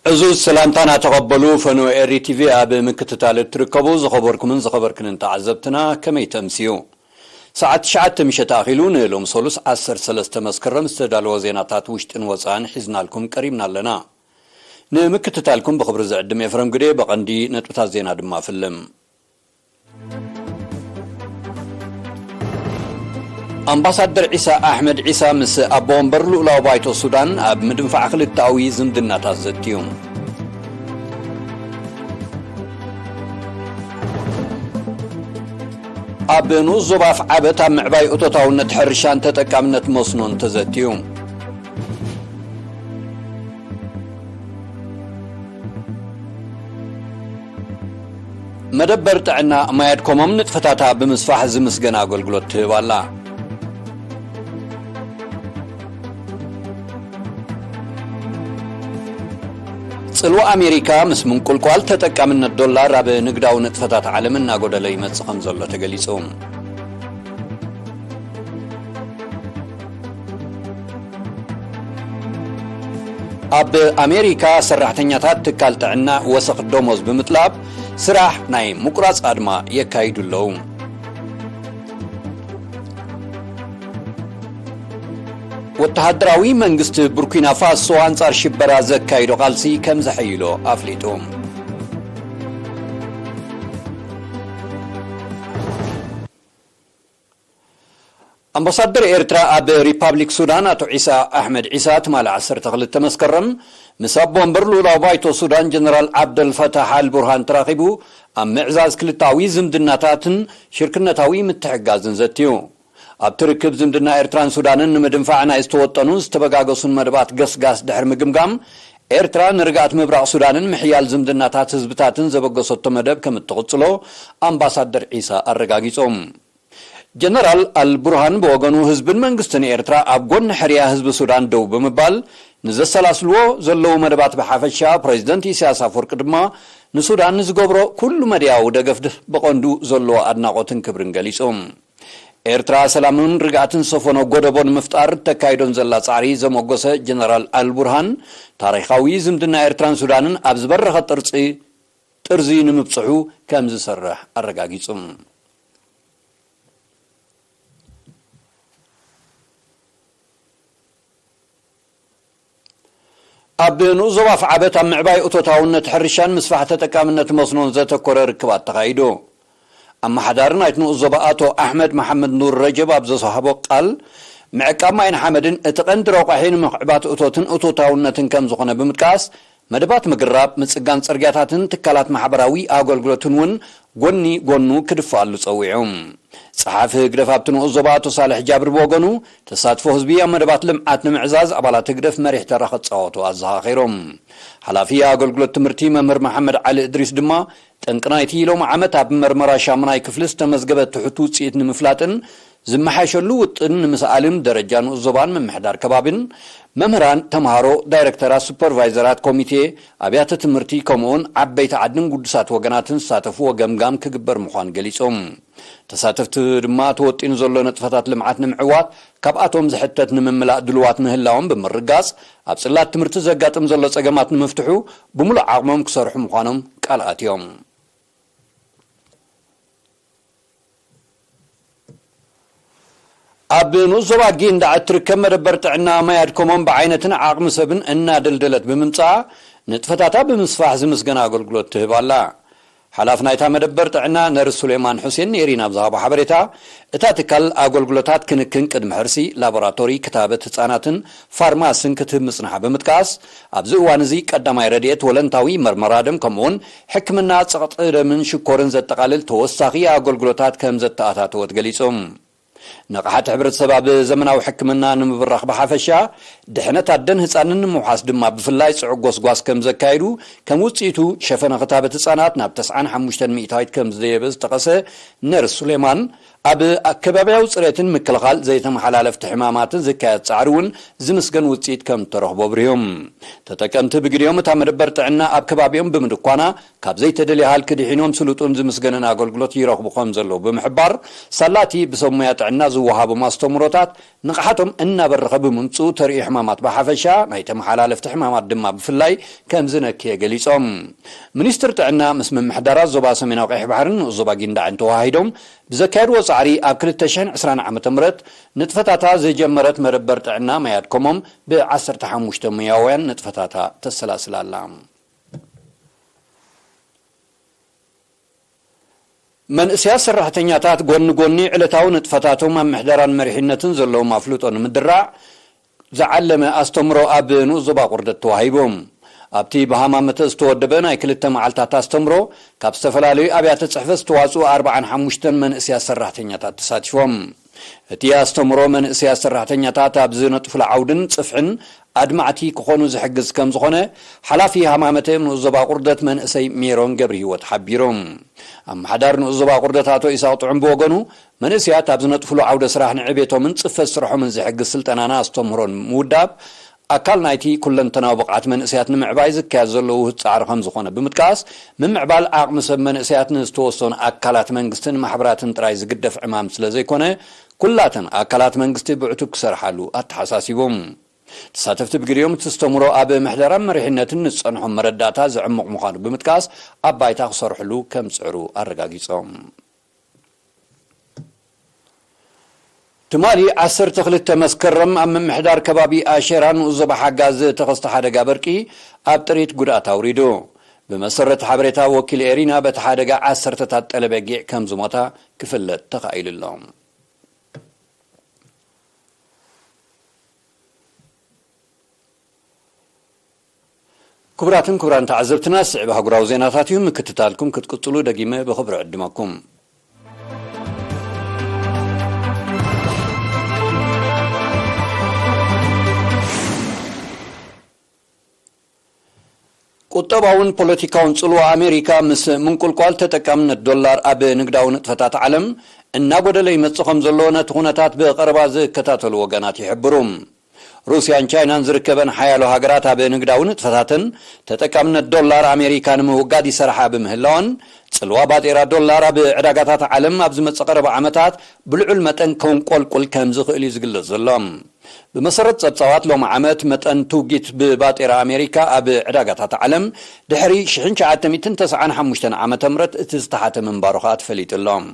عزوز سلامتنا تقبلوا فنو اري تي في اب مكتتال تركبوا زخبركم من زخبركن تعذبتنا كمي تمسيو ساعات شعت مش تاخلون لهم سولس 10 مسكرم استدالو زيناتات وشتن وصان حزنا لكم قريبنا لنا نمكتتالكم بخبر زعدم يفرم قدي بقندي نطبتا زينا دما فيلم أمباسادر عيسى أحمد عيسى مس أبومبر لولاو بايتو السودان أب مدنفع خلطاوي زمدنا تازدتيوم أب نوزباف عبت أم معباي أتوتاو نتحرشان تتكامنت مصنون تزدتيوم مدبر تعنا ما يدكم أمنت فتاتا بمصفاح زمسقنا قلقلوت والله صلوا أمريكا مسمون كل قوال تتكا من الدولار راب نقداو نتفتات عالمنا قد لي متسخن زولة تقليسهم أب أمريكا سرحتنياتات تكالت عنا وسق الدوموز بمطلاب سراح ناي مقراص أدما يكايدو اللوم وتهدراوي منغست بوركينا فاسو انصار شبرا زكايدو قالسي كم زحيلو افليتوم امباسادر ايرترا اب ريبابليك سودان اتو عيسى احمد عيسى تمال 10 تغلت تمسكرم مسابون برلو لاوبايتو سودان جنرال عبد الفتاح البرهان تراقبو ام معزاز كلتاوي زمدناتاتن شركنتاوي متحغازن زتيو أبتركب زمدنا إيرتران سودانن مدنفعنا استوطنون استبقاقصون مدبات قص دحر مقمقام إيرتران رقات مبرع سودانن محيال زمدنا تاتزبتاتن زبقصوت مدب كم التغطلو أمباسادر عيسى الرقاقيصوم جنرال البرهان بوغنو حزبن منغستن إيرترا أبقون حريا حزب سودان دو بمبال نزل سلاسلو زلو مدبات بحافشا بريزيدنت إسياس أفورق دما نسودان نزقبرو كل مدياو دقفده بقوندو زلو أدناقوتن كبرنغاليسوم إيرترا سلامون رقاتن صفونو قدبون مفتار تكايدون زلا صاري زموغوسة جنرال البرهان تاريخاوي زمدنا إيرتران سودانن أبزبر ترزي نمبصحو كامز سرح الرقاقيصم أبنو زواف عبتا معباي أتوتاون تحرشان مسفحة تكامنة مصنون زتكور ركبات تقايدو أما حدارنا يتنو الزباءاتو أحمد محمد نور رجب أبزا صحابو قال معكاما إن حمدن اتقند روقاحين مقعبات أتوتاونتن كم زخنا بمتكاس مدبات مقراب متسقان سرقاتاتن تكالات محبراوي آقول قلتنون قونو كدفالو صويعهم صحافي قدف أبتنو الزباءاتو صالح جابر بوغنو تساتفو حزبية مدبات لمعات نمعزاز أبالات قدف مريح تراخت صوتو أزها خيرهم حلافية آقول قلت تمرتي ممر محمد علي إدريس دما تنقنايتي لو معمت اب مرمرا شامناي كفلس تمزغبت تحتو صيت نمفلاتن زمحاشلو وطن مسالم درجان زبان ممحدار كبابن ممران تمهارو دايركتورات سوبرفايزرات كوميتي ابيات تمرتي كومون عبيت عدن قدسات وغناتن ساتفو وغمغام كغبر مخان غليصوم تساتفت دما توطين زلو نطفتات لمعات نمعوات كاباتهم زحتت نمملا دلوات مهلاهم بمرغاص ابصلات تمرت زغاطم زلو صغمات نمفتحو بملو عقمم كسرحو مخانم قالاتيوم أبنو زواجين دعت تركم ربرت عنا ما يدكمون بعينتنا عقم سبن إننا دلدلت بمنصع نتفتاتا بمصفاح زمسقنا قلقلوت تهبالا حلافنا يتا مدبرت عنا نرس سليمان حسين نيرينا بزهابا حبريتا اتاتكال قلقلوتات كنكن قدم حرسي لابوراتوري كتابة تساناتن فارماسن كتب مصنحة بمتكاس أبزو وانزي قدما يرديت ولنتاوي مرمرادم كمون حكمنا تسقط من شكورن زد تقالل توساقي قلقلوتات كم زد تآتاتو وتقليسهم نقحات عبرت سبب زمنا وحكمنا نمبرخ بحافشا دحنت الدن هصانن محاس دما بفلاي صعقوس غواس كم زكايدو كم وصيتو شفنا خطابه هصانات ناب 9500 كم زيبز تقسه نرس سليمان أب أكبابيو صريتن مكلخال زيتم حلالفت حماماتن زكاية صعرون زمسقن وصيت كم ترخبو بريوم تتكمت بقريوم تامدبر تعنا أب كبابيوم بمدقوانا كاب زيت دليهال كدحينوم سلوطون زمسقنن أقولقلوت يرخبو خمزلو بمحبار سلاتي بسميات عنا زوهابو ماستمروتات نقحتهم إنا برخب منصو تريح ሕማማት በሓፈሻ ናይ ተመሓላለፍቲ ሕማማት ድማ ብፍላይ ከም ዝነክየ ገሊጾም ሚኒስትር ጥዕና ምስ ምምሕዳራት ዞባ ሰሜናዊ ቀይሕ ባሕርን ዞባ ጊንዳዕን ተዋሂዶም ብዘካየድዎ ጻዕሪ ኣብ 2020 ዓመተ ምህረት ንጥፈታታ ዝጀመረት መረበር ጥዕና መያድኮሞም ብ15 ሙያውያን ንጥፈታታ ተሰላስላላ መንእስያት ሰራሕተኛታት ጎኒ ዕለታዊ ንጥፈታቶም ኣብ ምሕደራን መሪሕነትን ዘለዎም ኣፍልጦ ንምድራዕ ዝዓለመ ኣስተምሮ ኣብ ንኡዞባ ቁርደት ተዋሂቦም ኣብቲ ብሃማመተ ዝተወደበ ናይ 2 መዓልታት ኣስተምሮ ካብ ዝተፈላለዩ ኣብያተ ጽሕፈት ዝተዋጽኡ 45 መንእስያት ሰራሕተኛታት ተሳቲፎም እቲ ኣስተምሮ መንእስያት ሰራሕተኛታት ኣብ ዝነጥፍሉ ዓውድን ጽፍሕን ኣድማዕቲ ክኾኑ ዝሕግዝ ከም ዝኾነ ሓላፊ ሃማመተ ንኡዞባ ቁርደት መንእሰይ ሜሮን ገብሪ ህይወት ሓቢሮም ኣመሓዳር ንኡዞባ ቁርደት ኣቶ ኢሳቅ ጥዑም ብወገኑ መንእስያት ኣብ ዝነጥፍሉ ዓውደ ስራሕ ንዕቤቶምን ጽፈት ስርሖምን ዝሕግዝ ስልጠናና ኣስተምሮን ምውዳብ ኣካል ናይቲ ኩለንተናዊ ብቕዓት መንእስያት ንምዕባይ ዝካየድ ዘለዉ ጻዕሪ ከም ዝኾነ ብምጥቃስ ምምዕባል ዓቕሚ ሰብ መንእስያት ንዝተወሰኑ ኣካላት መንግስትን ማሕበራትን ጥራይ ዝግደፍ ዕማም ስለ ዘይኮነ ኩላተን ኣካላት መንግስቲ ብዕቱብ ክሰርሓሉ ኣተሓሳሲቦም ተሳተፍቲ ብግሪዮም ተስተምሮ ኣብ ምሕደራን መሪሕነትን ንጸንሖም መረዳእታ ዝዕምቕ ምዃኑ ብምጥቃስ ኣብ ባይታ ክሰርሕሉ ከም ጽዕሩ ኣረጋጊጾም ትማሊ 12 መስከረም ኣብ ምምሕዳር ከባቢ ኣሸራን ንኡዞባ ሓጋዝ ተኸስተ ሓደጋ በርቂ ኣብ ጥሪት ጉድኣት ኣውሪዱ ብመሰረት ሓበሬታ ወኪል ኤሪና በቲ ሓደጋ 10ታት ጠለበጊዕ ከም ዝሞታ ክፍለጥ ተኻኢሉሎም ክቡራትን ክቡራን ተዓዘብትና ስዕብ ሃገራዊ ዜናታት እዩ ምክትታልኩም ክትቅጽሉ ደጊመ ብኽብሪ ዕድመኩም ቁጠባውን ፖለቲካውን ጽልዋ ኣሜሪካ ምስ ምንቁልቋል ተጠቃምነት ዶላር ኣብ ንግዳዊ ንጥፈታት ዓለም እናጎደለ ይመጽእ ከም ዘሎ ነቲ ኩነታት ብቐረባ ዝከታተሉ ወገናት ይሕብሩ ሩስያን ቻይናን ዝርከበን ሓያሎ ሃገራት ኣብ ንግዳዊ ንጥፈታትን ተጠቃምነት ዶላር ኣሜሪካ ንምውጋድ ይሰርሓ ብምህላውን ጽልዋ ባጤራ ዶላር ኣብ ዕዳጋታት ዓለም ኣብ ዝመጽእ ቀረባ ዓመታት ብልዑል መጠን ከንቆልቁል ከም ዝኽእል እዩ ዝግለጽ ዘሎ بمسرت ጸብጻባት ሎም ዓመት መጠን ትውጊት ብባጤራ ኣሜሪካ ኣብ ዕዳጋታት ዓለም ድሕሪ 1995 ዓመተ ምህረት እቲ ዝተሓተ ምንባሩ ተፈሊጥሎም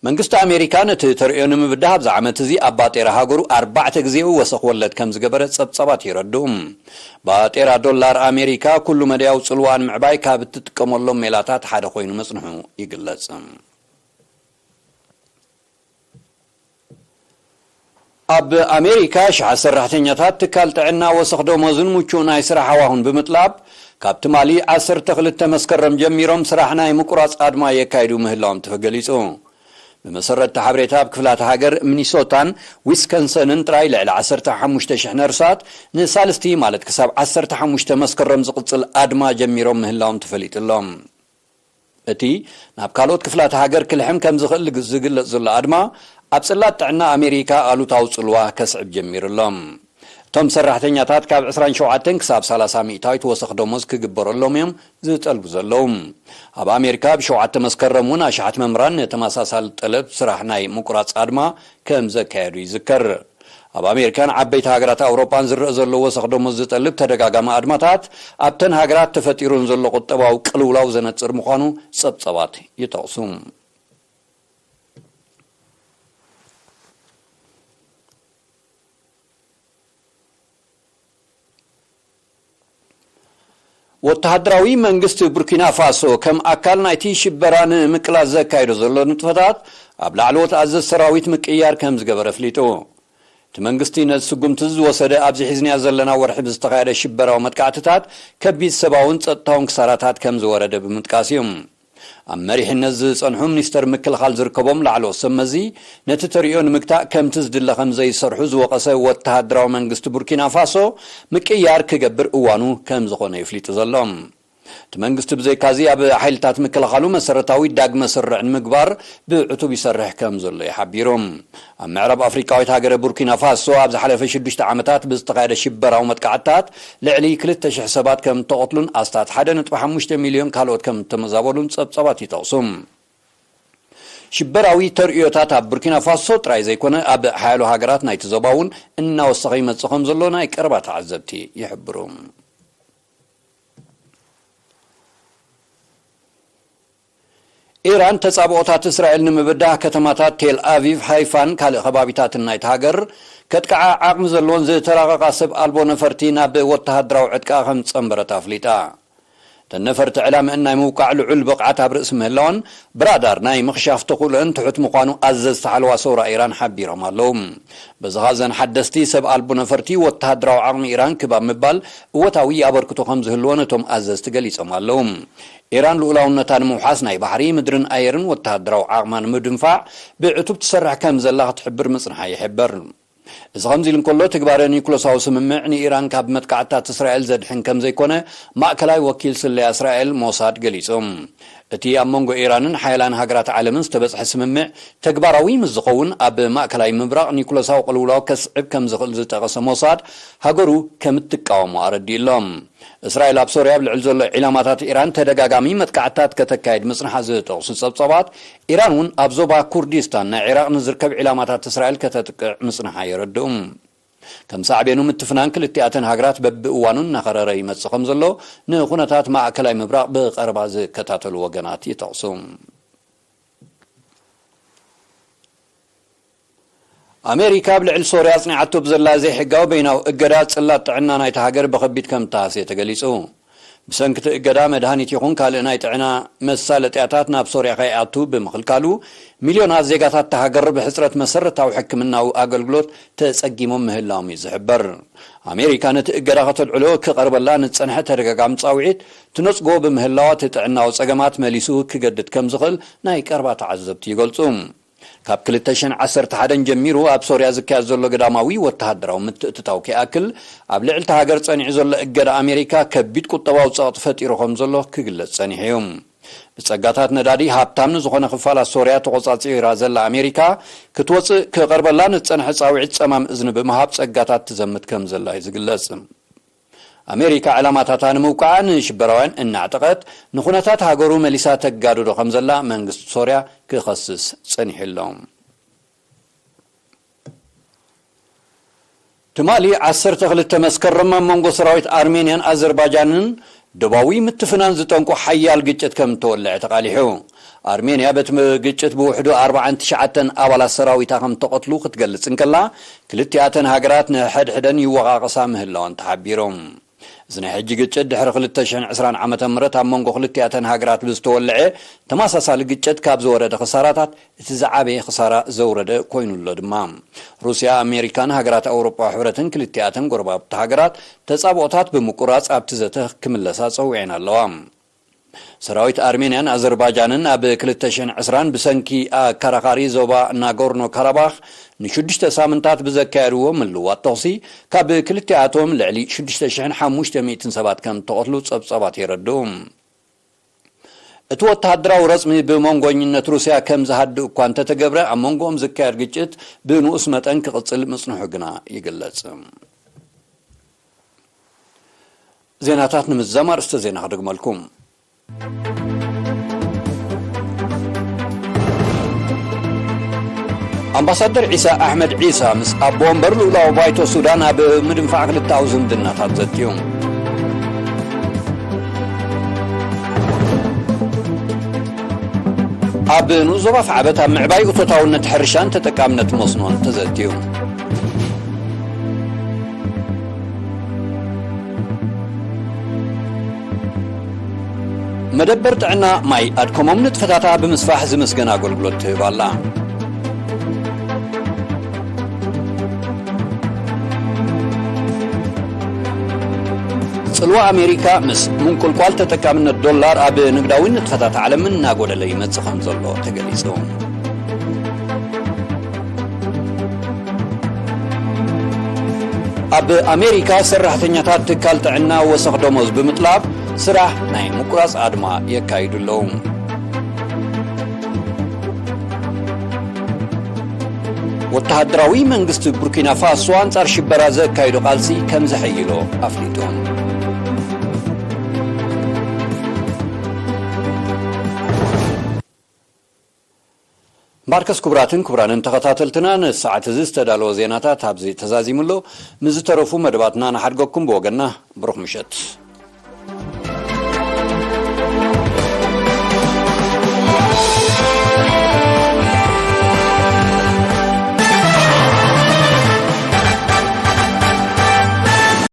መንግስቲ ኣሜሪካ ነቲ ተርእዮ ንምብዳህ ኣብ ዓመት እዚ ኣብ ባጤራ ሃገሩ 4 ግዜ ወሰኽ ወለድ ከም ዝገበረ ጸብጻባት ይረዱ ባጤራ ዶላር ኣሜሪካ ኩሉ መድያው ጽልዋን ምዕባይ ካብ እትጥቀመሎም ሜላታት ሓደ ኮይኑ መጽንሑ ይግለጽ ኣብ ኣሜሪካ ሸዓ ሰራሕተኛታት ትካል ጥዕና ወሰኽ ደሞዝን ምቹእ ናይ ስራሕ ሃዋህውን ብምጥላብ ካብ ትማሊ 12 መስከረም ጀሚሮም ስራሕ ናይ ምቁራጽ ኣድማ የካይዱ ምህላዎም ተገሊጹ بمسرت حبريت ኣብ ክፍላት ሃገር ሚኒሶታን ዊስኮንሰንን ጥራይ ልዕሊ 15000 ነርሳት ንሳልስቲ ማለት ክሳብ 15 መስከረም ዝቕጽል ኣድማ ጀሚሮም ምህላዎም ተፈሊጥሎም እቲ ናብ ካልኦት ክፍላት ሃገር ክልሕም ከም ዝኽእል ዝግለጽ ዘሎ ኣድማ ኣብ ጽላት ጥዕና ኣሜሪካ ኣሉታዊ ጽልዋ ከስዕብ ጀሚሩሎም ቶም ሰራሕተኛታት ካብ 27 ክሳብ 30 ሚእታዊት ወሰኽ ደሞዝ ክግበረሎም እዮም ዝጠልቡ ዘለዎም ኣብ ኣሜሪካ ብ7 መስከረም እውን ኣሽሓት መምራን ተመሳሳሊ ጠለብ ስራሕ ናይ ምቁራጽ ኣድማ ከም ዘካየዱ ይዝከር ኣብ ኣሜሪካን ዓበይቲ ሃገራት ኣውሮፓን ዝረአ ዘሎ ወሰኽ ደሞዝ ዝጠልብ ተደጋጋሚ ኣድማታት ኣብተን ሃገራት ተፈጢሩን ዘሎ ቁጠባዊ ቅልውላው ዘነጽር ምዃኑ ጸብጻባት ይጠቕሱ ወተሃደራዊ መንግስት ቡርኪና ፋሶ ከም ኣካል ናይቲ ሽበራን ምቅላዝ ዘካይዱ ዘሎ ንጥፈታት ኣብ ላዕለዎት ኣዘዝ ሰራዊት ምቅያር ከም ዝገበረ ፍሊጡ እቲ መንግስቲ ነዚ ስጉምቲ ዝወሰደ ኣብዚ ሒዝንያ ዘለና ወርሒ ብዝተኻየደ ሽበራዊ መጥቃዕትታት ከቢድ ሰብኣውን ጸጥታውን ክሳራታት ከም ዝወረደ ብምጥቃስ እዩ ኣብ መሪሕነት ዝጸንሑ ሚኒስተር ምክልኻል ዝርከቦም ላዕለዎት ሰመዚ ነቲ ተርእዮ ንምግታእ ከምቲ ዝድለ ከም ዘይሰርሑ ዝወቐሰ ወተሃደራዊ መንግስቲ ቡርኪና ፋሶ ምቅያር ክገብር እዋኑ ከም ዝኾነ ይፍሊጡ ዘሎም እቲ መንግስቲ ብዘይካዚ ኣብ ሓይልታት ምክልኻሉ መሰረታዊ ዳግመ ስርዕ ንምግባር ብዕቱብ ይሰርሕ ከም ዘሎ ይሓቢሮም ኣብ ምዕራብ ኣፍሪካዊት ሃገረ ቡርኪና ፋሶ ኣብ ዝሓለፈ 6 ዓመታት ብዝተኻየደ ሽበራዊ መጥቃዕትታት ልዕሊ 2000 ሰባት ከም ተቐትሉን ኣስታት 1.5 ሚልዮን ካልኦት ከም ተመዛበሉን ጸብጻባት ይጠቕሱ ሽበራዊ ተርእዮታት ኣብ ቡርኪና ፋሶ ጥራይ ዘይኮነ ኣብ ሓያሎ ሃገራት ናይቲ ዞባ እውን እናወሰኸ ይመጽእ ከም ዘሎ ናይ ቀረባ ተዓዘብቲ ይሕብሩ። ኢራን ተጻብኦታት እስራኤል ንምብዳህ ከተማታት ቴል አቪቭ፣ ሃይፋን ካልእ ከባቢታትን ናይቲ ሃገር ከጥቃዓ ዓቕሚ ዘለዎን ዝተራቐቓ ሰብ ኣልቦ ነፈርቲ ናብ ወተሃደራዊ ዕጥቃ ከም ጸንበረት ኣፍሊጣ። ተነፈርቲ ዕላምአን ናይ ምውቃዕ ልዑል ብቕዓት ኣብ ርእሲ ምህላውን ብራዳር ናይ ምኽሻፍ ተኽእሎአን ትሑት ምዃኑ ኣዘዝቲ ሓለዋ ሰውራ ኢራን ሓቢሮም ኣለዉ። በዚ ኻዘን ሓደስቲ ሰብ ኣልቦ ነፈርቲ ወተሃደራዊ ዓቕሚ ኢራን ክባብ ምባል እወታዊ ኣበርክቶ ከም ዝህልዎን እቶም ኣዘዝቲ ገሊጾም ኣለዉ። ኢራን ልኡላውነታ ንምውሓስ ናይ ባሕሪ ምድርን ኣየርን ወተሃደራዊ ዓቕማ ንምድንፋዕ ብዕቱብ ትሰርሕ ከም ዘላ ክትሕብር ምጽንሓ ይሕበር። እዚ ከምዚ ኢሉ እንከሎ ተግባር ኒኩሎሳዊ ስምምዕ ንኢራን ካብ መጥቃዕታት እስራኤል ዘድሕን ከም ዘይኮነ ማእከላይ ወኪል ስለያ እስራኤል ሞሳድ ገሊጾም። እቲ ኣብ መንጎ ኢራንን ሓያላን ሃገራት ዓለምን ዝተበጽሐ ስምምዕ ተግባራዊ ምስ ዝኸውን ኣብ ማእከላይ ምብራቕ ኒኩሎሳዊ ቅልውላው ከስዕብ ከም ዝኽእል ዝጠቐሰ ሞሳድ ሃገሩ ከም እትቃወሞ ኣረዲኡሎም። እስራኤል ኣብ ሶርያ ብልዕል ዘሎ ዒላማታት ኢራን ተደጋጋሚ መጥቃዕታት ከተካይድ ምጽንሓ ዝጠቕሱ ጸብጸባት ኢራን እውን ኣብ ዞባ ኩርዲስታን ናይ ኢራቅ ንዝርከብ ዒላማታት እስራኤል ከተጥቅዕ ምጽንሓ የረድኡ። ከም ሳዕቤኑ ምትፍናን ክልቲኣተን ሃገራት በብእዋኑን እናኸረረ ይመጽእ ከም ዘሎ ንኹነታት ማእከላይ ምብራቕ ብቐረባ ዝከታተሉ ወገናት ይጠቕሱ። ኣሜሪካ ብልዕል ሶርያ ጽኒዓቶ ብዘላ ዘይሕጋዊ በይናዊ እገዳ ጽላት ጥዕና ናይቲ ሃገር ብኸቢድ ከም እተሃስየ ተገሊጹ። ብሰንኪ እቲ እገዳ መድሃኒት ይኹን ካልእ ናይ ጥዕና መሳለጥያታት ናብ ሶርያ ከይኣቱ ብምኽልካሉ ሚልዮናት ዜጋታት ሃገር ብሕፅረት መሰረታዊ ሕክምናዊ ኣገልግሎት ተጸጊሞም ምህላዎም እዩ ዝሕበር። ኣሜሪካ ነቲ እገዳ ከተልዕሎ ክቐርበላ ንጸንሐ ተደጋጋሚ ጻውዒት ትነጽጎ ብምህላዋ እቲ ጥዕናዊ ጸገማት መሊሱ ክገድድ ከም ዝኽእል ናይ ቀረባ ተዓዘብቲ ይገልጹ። ካብ 2011 ጀሚሩ ኣብ ሶርያ ዝካየድ ዘሎ ገዳማዊ ወተሃደራዊ ምትእትታው ከይኣክል ኣብ ልዕልቲ ሃገር ጸኒዑ ዘሎ እገዳ ኣሜሪካ ከቢድ ቁጠባዊ ጸቕጢ ፈጢሩ ከም ዘሎ ክግለጽ ጸኒሑ እዩ። ብጸጋታት ነዳዲ ሃብታም ንዝኾነ ክፋላት ሶርያ ተቆጻጺራ ዘላ ኣሜሪካ ክትወፅእ ክቐርበላ ንጸንሐ ጻውዒት ጸማም እዝኒ ብምሃብ ጸጋታት ትዘምት ከም ዘላ እዩ ዝግለጽ። ኣሜሪካ ዕላማታታ ንምውቃዕ ንሽበራውያን እናዕጠቐት ንኹነታት ሃገሩ መሊሳ ተጋድዶ ከም ዘላ መንግስቲ ሶርያ ክኸስስ ጸኒሕሎም። ትማሊ 12 መስከረም መንጎ ሰራዊት ኣርሜንያን ኣዘርባይጃንን ደባዊ ምትፍናን ዝጠንቁ ሓያል ግጭት ከም ተወልዐ ተቃሊሑ። ኣርሜንያ በቲ ግጭት ብውሕዱ 49 ኣባላት ሰራዊታ ከም ተቐትሉ ክትገልጽ እንከላ ክልቲኣተን ሃገራት ንሕድሕደን ይወቃቐሳ ምህላወን ተሓቢሮም። እዚ ናይ ሕጂ ግጭት ድሕሪ 2020 ዓመተ ምህረት ኣብ መንጎ ክልቲኣተን ሃገራት ብዝተወልዐ ተመሳሳሊ ግጭት ካብ ዝወረደ ክሳራታት እቲ ዝዓበየ ክሳራ ዘውረደ ኮይኑሎ ድማ ሩስያ፣ ኣሜሪካን ሃገራት ኣውሮጳ ሕብረትን ክልቲኣተን ጎረባብቲ ሃገራት ተጻብኦታት ብምቁራጽ ኣብቲ ዘተ ክምለሳ ጸዊዐን ኣለዋ። ሰራዊት ኣርሜንያን ኣዘርባይጃንን ኣብ 2020 ብሰንኪ ኣከራኻሪ ዞባ ናጎርኖ ካራባኽ ንሽዱሽተ ሳምንታት ብዘካየድዎ ምልዋጥ ተኽሲ ካብ ክልቲኣቶም ልዕሊ 6500 ሰባት ከም ተቐትሉ ጸብጸባት የረድኡ። እቲ ወተሃደራዊ ረጽሚ ብመንጎኝነት ሩስያ ከም ዝሃድእ እኳ እንተተገብረ ኣብ መንጎኦም ዝካየድ ግጭት ብንኡስ መጠን ክቕጽል ምጽንሑ ግና ይግለጽ። ዜናታት ንምዛም ኣርእስተ ዜና ክደግመልኩም። ኣምባሳደር ዒሳ ኣሕመድ ዒሳ ምስ ኣቦ ወንበር ልኡላዊ ባይቶ ሱዳን ኣብ ምድንፋዕ ክልታዊ ዝምድናታት ዘትዩ። ኣብ ንኡስ ዞባ ፍዓበት ኣብ ምዕባይ እቶታውነት ሕርሻን ተጠቃምነት መስኖን ተዘትዩ። መደበር ጥዕና ማይ ኣድከሞም ንጥፈታታ ብምስፋሕ ዝምስገን ኣገልግሎት ትህብ ኣላ። ጽልዋ ኣሜሪካ ምስ ምንቁልቋል ተጠቃምነት ዶላር ኣብ ንግዳዊ ንጥፈታት ዓለምን እናጎደለ ይመጽእ ከም ዘሎ ተገሊጹ። ኣብ ኣሜሪካ ሰራሕተኛታት ትካል ጥዕና ወሰኽ ደሞዝ ብምጥላብ ስራሕ ናይ ምቁራጽ ኣድማ የካይዱለው። ወተሃደራዊ መንግስቲ ቡርኪና ፋሶ አንጻር ሽበራ ዘካይዱ ቃልሲ ከም ዘሐይሎ ኣፍሊጡ። ባርከስ ክቡራትን ክቡራንን ተኸታተልትና ንሰዓት እዚ ዝተዳለወ ዜናታት ኣብዚ ተዛዚሙሎ ንዝተረፉ መደባትና ንሓድገኩም ብወገና ብሩኽ ምሸት